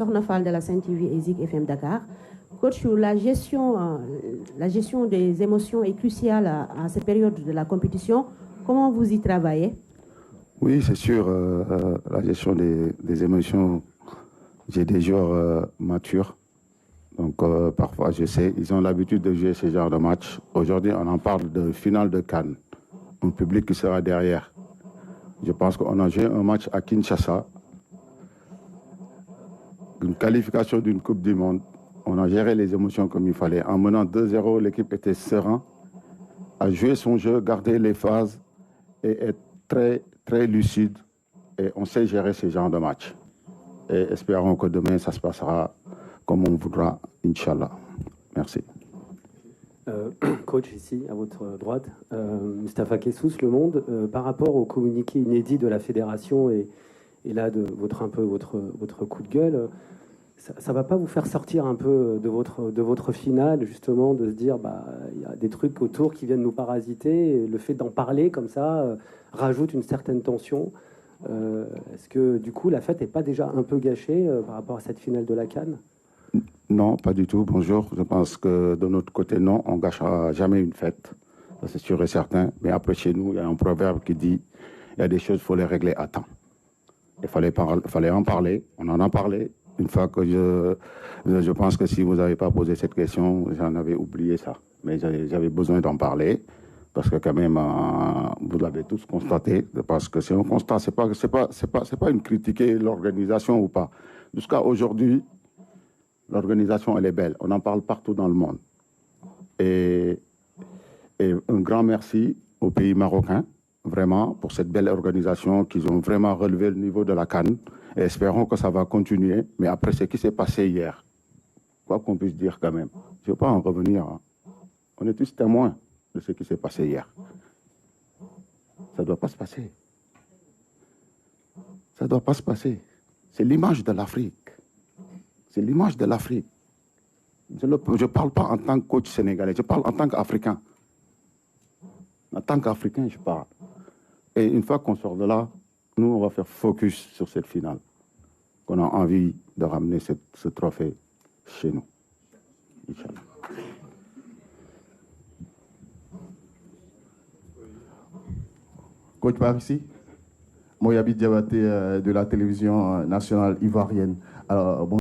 Sokhna Fall de la Sen TV et Zik FM Dakar. Coach, la gestion des émotions est cruciale à cette période de la compétition. Comment vous y travaillez? Oui, c'est sûr, la gestion des émotions, j'ai des joueurs matures. Donc parfois, je sais, ils ont l'habitude de jouer ce genre de match. Aujourd'hui, on en parle de finale de Cannes. Un public qui sera derrière. Je pense qu'on a joué un match à Kinshasa. Une qualification d'une Coupe du Monde. On a géré les émotions comme il fallait. En menant 2-0, l'équipe était sereine, a joué son jeu, gardé les phases et être très, très lucide. Et on sait gérer ce genre de match. Et espérons que demain, ça se passera comme on voudra, Inch'Allah. Merci. Coach, ici, à votre droite, Mustapha Kessous, Le Monde, par rapport au communiqué inédit de la fédération et là, de votre coup de gueule, ça va pas vous faire sortir un peu de votre finale, justement, de se dire, il y a des trucs autour qui viennent nous parasiter, et le fait d'en parler comme ça rajoute une certaine tension. Est-ce que, du coup, la fête n'est pas déjà un peu gâchée par rapport à cette finale de la CAN? Non, pas du tout. Bonjour. Je pense que de notre côté, non, on ne gâchera jamais une fête. Ça, c'est sûr et certain. Mais après, chez nous, il y a un proverbe qui dit il y a des choses, il faut les régler à temps. Il fallait en parler. On en a parlé. Une fois que je pense que si vous n'avez pas posé cette question, j'en avais oublié ça. Mais j'avais besoin d'en parler. Parce que quand même, vous l'avez tous constaté. Parce que c'est un constat. C'est pas une critiquer l'organisation ou pas. Jusqu'à aujourd'hui, l'organisation, elle est belle. On en parle partout dans le monde. Et un grand merci au pays marocain, vraiment, pour cette belle organisation qu'ils ont vraiment relevé le niveau de la CAN. Et espérons que ça va continuer. Mais après ce qui s'est passé hier, quoi qu'on puisse dire quand même, je ne veux pas en revenir. Hein. On est tous témoins de ce qui s'est passé hier. Ça ne doit pas se passer. Ça ne doit pas se passer. C'est l'image de l'Afrique. C'est l'image de l'Afrique. Je ne parle pas en tant que coach sénégalais, je parle en tant qu'Africain. En tant qu'Africain, je parle. Et une fois qu'on sort de là, nous, on va faire focus sur cette finale. Qu'on a envie de ramener ce trophée chez nous. Inch'Allah. Coach par ici, Moyabi Diabaté de la télévision nationale ivoirienne. Alors, bon